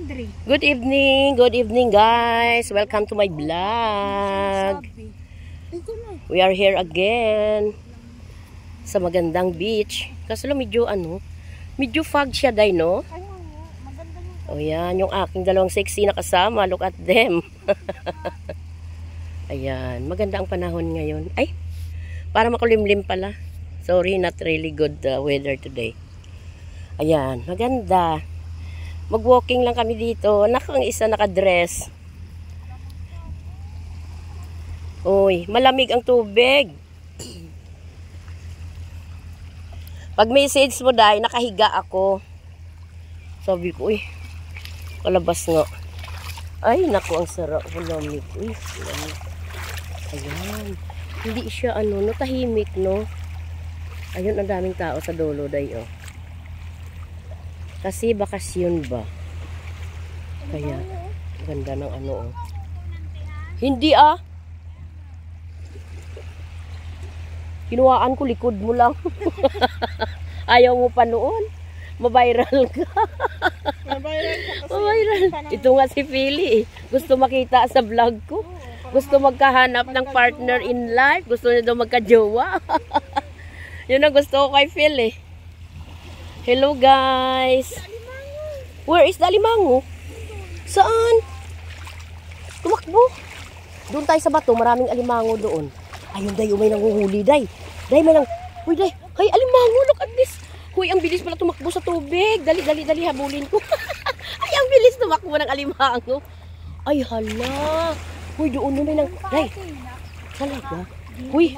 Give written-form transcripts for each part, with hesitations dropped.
Good evening guys. Welcome to my vlog. We are here again sa magandang beach. Kasi medyo medyo fog siya day, no? Oh yan, yung aking dalawang sexy na kasama. Look at them. Ayan, maganda ang panahon ngayon. Ay, para makulimlim pala. Sorry, not really good weather today. Ayan, maganda. Mag-walking lang kami dito. Nakang isa nakadress. Uy, malamig ang tubig. Pag message mo dahil, nakahiga ako. Sabi ko, uy, kalabas nga. Ay, naku, ang sarap. Malamig. Uy, malamig. Ayan. Hindi siya, tahimik, no? Ayun, ang daming tao sa dulo, day, oh. Kasi bakasyon ba? Kaya, ganda ng oh. Hindi, Kinuhaan ko, likod mo lang. Ayaw mo pa noon. Mabiral ka. Mabiral. Ito nga si Philly, eh. Gusto makita sa vlog ko. Gusto magkahanap ng partner in life. Gusto niya daw magka-jowa. Yun ang gusto ko kay Phil, eh. Hello guys. Where is the alimango? Saan? Tumakbo. Doon tayo sa bato, maraming alimango doon. Ayun, day, may nanguhuli, day. Day, may nang... Uy, day. Hay, alimango, look at this. Huy, ang bilis pala tumakbo sa tubig. Dali, habulin ko. Ay, ang bilis tumakbo ng alimango. Ay, hala. Huy, doon may nang... Day, talaga. Huy,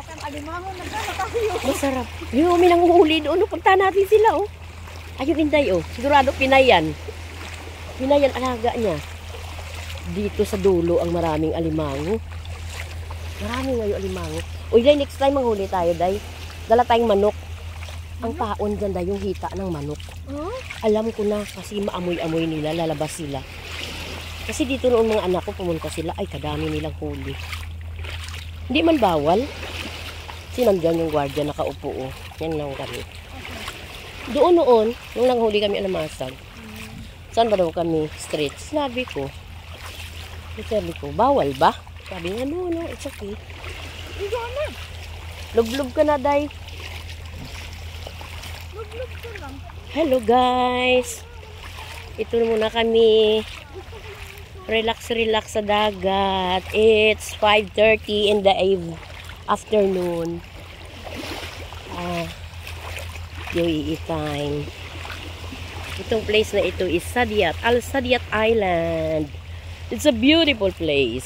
masarap. Yun, may nanguhuli doon. Pagta natin sila, oh. Ayun, Inday, oh. Sigurado Pinayan. Pinayan, alaga niya. Dito sa dulo ang maraming alimango. Maraming ngayon alimango. Uy, Day, next time manghuli tayo, Day. Dala tayong manok. Ang taon dyan, Day, yung hita ng manok. Alam ko na, kasi maamoy-amoy nila, lalabas sila. Kasi dito noon mga anak ko, pumunta sila, ay, kadami nilang huli. Hindi man bawal. Kasi nandyan yung guardia nakaupo, oh. Yan lang kami. Doon noon, nung nanghuli kami alamasag, saan ba daw kami street? Sabi ko, bawal ba? Sabi nga, no, it's okay. Lublub ka na, Day. Lublub ka lang. Hello, guys. Ito muna kami. Relax sa dagat. It's 5:30 in the afternoon. UAE time. Itong place na ito is Al Saadiyat Island. It's a beautiful place.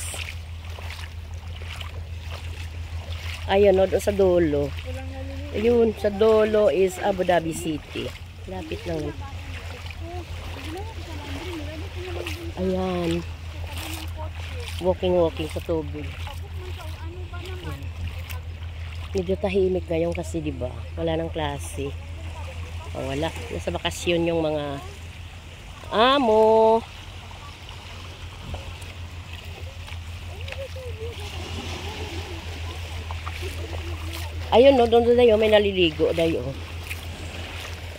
Ayun, no, sa dulo. Ayun, sa dulo is Abu Dhabi City. Lapit lang. Ayan. Walking sa tubig. Medyo tahimik ngayon kasi, diba? Wala nang klase. Wala. Nasa bakasyon yung mga amo. Ayun, no, doon dayo may naliligo dayo.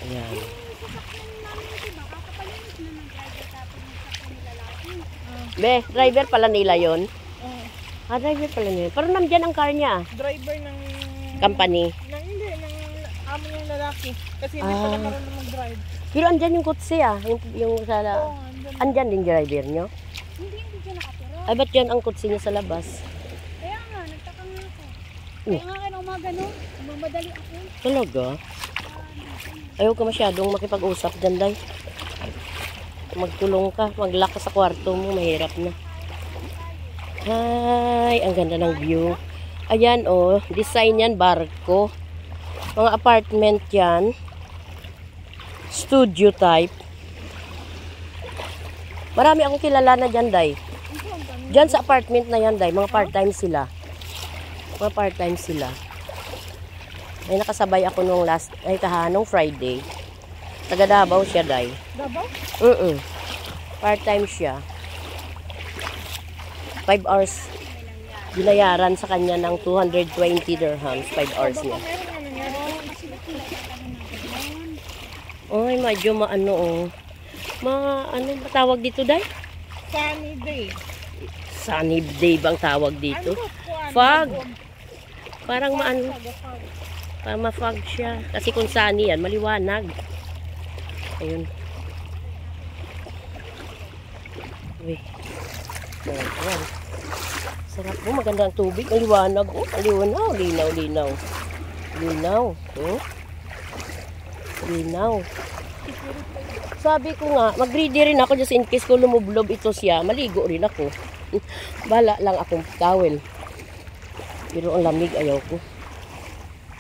Ayan. Be, driver pala nila yon. Driver pala nila. Pero nandyan ang car niya. Driver ng company. Hindi, ng amo yung lalaki. Kasi hindi pala marunong mag-drive. Pero andyan yung kutsi, yung sa... andyan din driver nyo? Hindi dyan nakatira. Ay, ba't yan ang kutsi niya sa labas? Kaya nga, nagtaka nga ako. Kaya nga kayo umaga, no? Mamadali ako. Talaga? Ayaw ka masyadong makipag-usap dyan, Day. Magtulong ka, maglock ka sa kwarto mo, mahirap na. Hi, ang ganda ng view. Ayan, oh, design yan, barko. Mga apartment yan. Studio type. Marami akong kilala na dyan, Day. Dyan sa apartment na yan, Day. Mga part-time sila. Ay, nakasabay ako nung nung Friday. Taga Davao siya, Day. Davao? Part-time siya. 5 hours. Binayaran sa kanya ng 220 dirhams. 5 hours niya. Ay, medyo Ano ba tawag dito, Day? Sunny day. Sunny day bang tawag dito? Ano po, ano, Fog. mag-uom- Parang maano, fog. parang ma-fog siya. Kasi kung sunny yan, maliwanag. Ayun. Uy. Ayan. Sarap po, maganda ang tubig. Maliwanag. Oh, maliwanaw. Linaw, linaw. Linaw. Oh. Linaw. Sabi ko nga, mag-ready rin ako just in case ko lumublob ito siya. Maligo rin ako. Bala lang akong towel. Pero ang lamig, ayaw ko.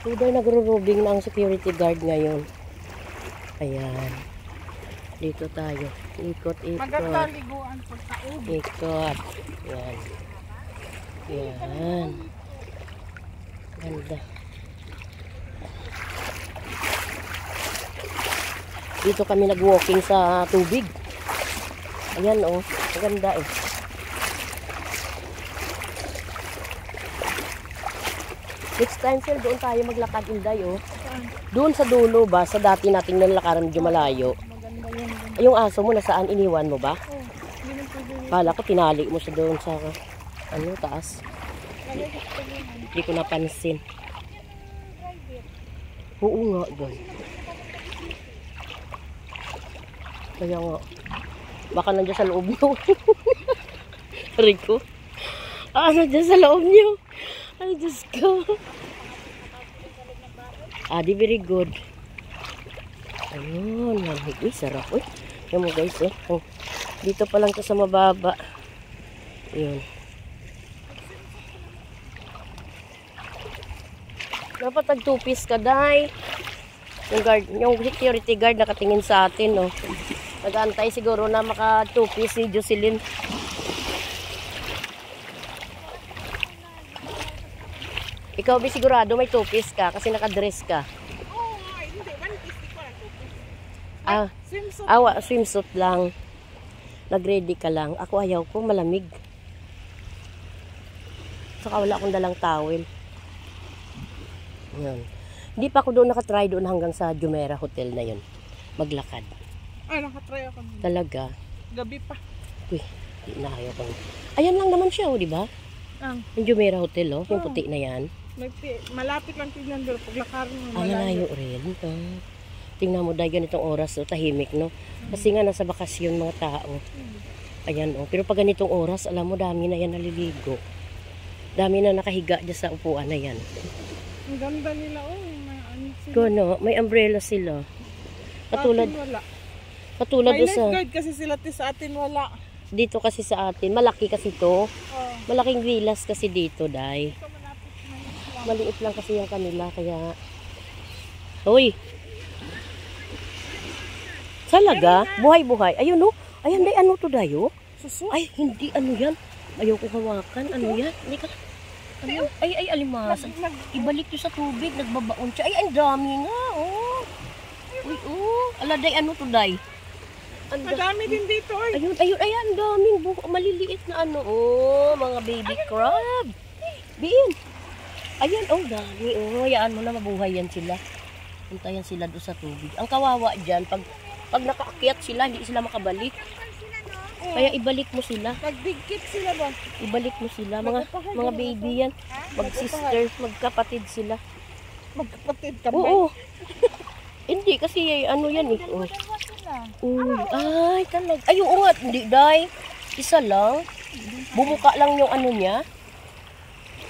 Tuday nagro-robing na ang security guard ngayon. Ayan. Dito tayo. Ikot, Maganda ikot. liguan po sa ubo. Ikot. Ayan. Ayan. Ganda. Dito kami nag-walking sa tubig. Ayan, oh. Maganda, eh. Next time, sir, doon tayo maglakad, Inday, oh. Doon sa dulo ba? Sa dati nating nalakaran medyo malayo. Maganda yun. Ay, yung aso mo, nasaan? Iniwan mo ba? Oh, hindi na pwede. Kala ko, tinali mo siya doon sa, taas. Lagay ko sa tabihan. Hindi ko napansin. Oo nga, doon. Kaya nga. Baka nandiyan sa loob nyo. Rico. Nandiyan sa loob nyo. Ay, Diyos ko. Di very good. Ayun, lamig. Uy, sarap. Uy, yan mo guys, eh. Dito pa lang to sa mababa. Ayun. Dapat tag-two-piece ka, Day. Yung security guard nakatingin sa atin, no. Nag-aantay siguro na maka two-piece si Jocelyn. Ikaw, Bi, sigurado may two-piece ka kasi nakadress ka. Oo, hindi. One piece, di ko lang two piece. Swimsuit. Swimsuit lang. Nag-ready ka lang. Ako ayaw ko, malamig. Saka wala akong dalang towel. Yan. Hindi pa ako doon nakatry doon hanggang sa Jumeirah Hotel na yun. Maglakad. Nakatry ako. Talaga. Gabi pa. Uy, di na ayaw ko. Ayan lang naman siya, oh, di ba? Yung Jumeirah Hotel, oh. Yung puti na yan. Malapit lang tignan doon. Paglakarin mo, Ang malayo rin. Tingnan mo dahil ganitong oras, oh, tahimik, no? Kasi nga nasa bakasyon mga tao. Ayan, oh. Pero pag ganitong oras, alam mo, dami na yan naliligo. Dami na nakahiga dyan sa upuan na yan. Ang ganda nila, oh. May ano sila. Gano, may umbrella sila. Katulad, Atin wala. katulad May doon sa, lifeguard kasi sila sa atin wala. dito kasi sa atin, malaki kasi to. Oh. Malaking villas kasi dito, Day. Ito malapit na yun. Maliit lang kasi yung kanila, kaya... Hoy! Talaga? Buhay-buhay. Ayun, no? Ayan, Day, ano to, Day, oh? Suso. Ay, hindi, ano yan? Ayaw ko hawakan. Ano yan? Hindi ka... Ano? Ay, alimasag. Ibalik nyo sa tubig, nagbabaon siya. Ay, ang dami nga, oh. Uy, oh. Ala, Day, ano to, Day? Madami din dito, oy. Ayun, ayun, ayan, daming maliliit na ano, oh, mga baby crab. Biin. Ayan, oh, dami, oh, hayaan mo na mabuhay yan sila. Puntayan sila doon sa tubig. Ang kawawa dyan, pag nakaakyat sila, hindi sila makabalik. Kaya ibalik mo sila. Nagdikit sila ba? Ibalik mo sila. Mga baby yan. Mag-sister, magkapatid sila. Magkapatid kami. Oo. Hindi, kasi ano yan eh. Oh. Ay, talaga. Ay, oo nga. Hindi, Day. Isa lang. Bumuka lang yung ano niya.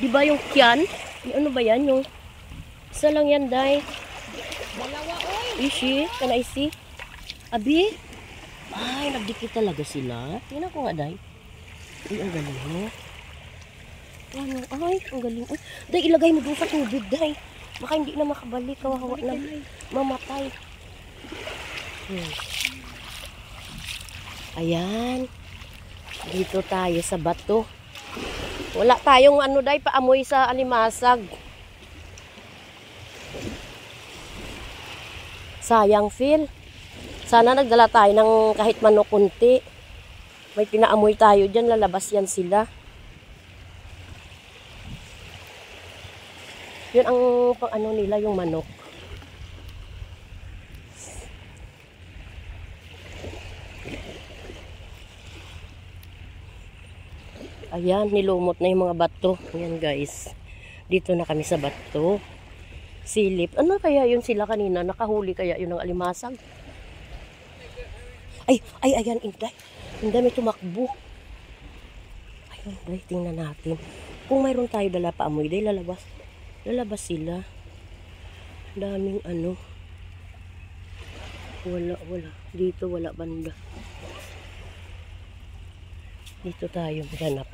Di ba yung kyan? Yung ano ba yan? Yung... Isa lang yan, Day. Dalawa, oy. Ishi, can I see? Abi? Ay, nagdikit talaga sila. Tingnan ko nga, Day. Ay, ang galing mo. Ay, ang galing. Ay, Day, ilagay mo doon sa tubig, Day. Baka hindi na makabalik. Kawawa na mamatay. Ayan. Dito tayo sa bato. Wala tayong ano, Day, paamoy sa alimasag. Sayang, Phil. Sana nagdala tayo ng kahit manok kunti. May pinaamoy tayo dyan, lalabas yan sila. Yun ang pang ano nila, yung manok. Ayan, nilumot na yung mga bato. Ayan guys. Dito na kami sa bato. Silip. Ano kaya yun sila kanina? Nakahuli kaya yun ng alimasag? Ayan, Inday. Inday, may tumakbo. Ayun, Inday, tingnan natin. Kung mayroon tayo dala pa amoy, day, lalabas. Lalabas sila. Daming ano. Wala. Dito, wala banda. Dito tayo maghanap.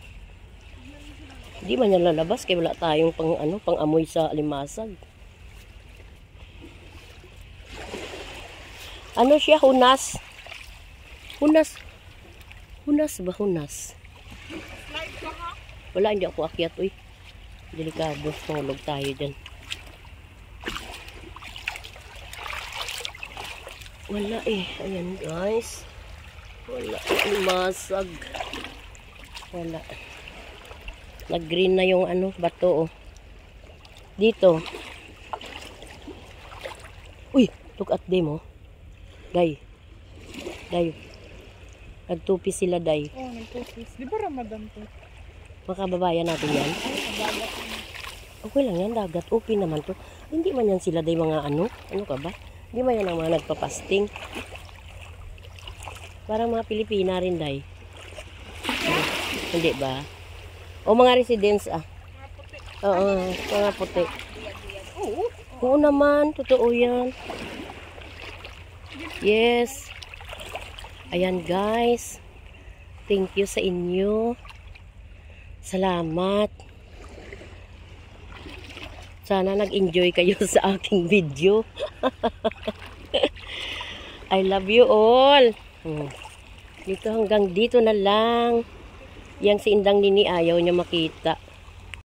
Hindi man yan lalabas, kaya wala tayong pang amoy sa alimasag. Ano siya, hunas? Hunas ba? Hunas. Wala, hindi ako akyat, uy. Delikado, tulog tayo dyan. Wala eh. Ayan guys. Wala. Masag. Wala. Nag-green na yung ano, bato oh. Dito. Uy, look at them oh. Day. Nagtupi sila, day. Oh, nagtupis. Di ba Ramadan to? Makababayan natin yan. Okay lang yan, dagat. Open naman to. Hindi man yan sila, day, mga ano. Ano ka ba? Hindi man yan ang mga nagpapasting. Parang mga Pilipina rin, day. Hindi ba? O mga residents, ah. Oo, mga puti. Oo naman, totoo yan. Yes. Ayan guys. Thank you sa inyo. Salamat. Sana nag-enjoy kayo sa aking video. I love you all. Dito hanggang dito na lang. Yang si Indang Nini ayaw niya makita.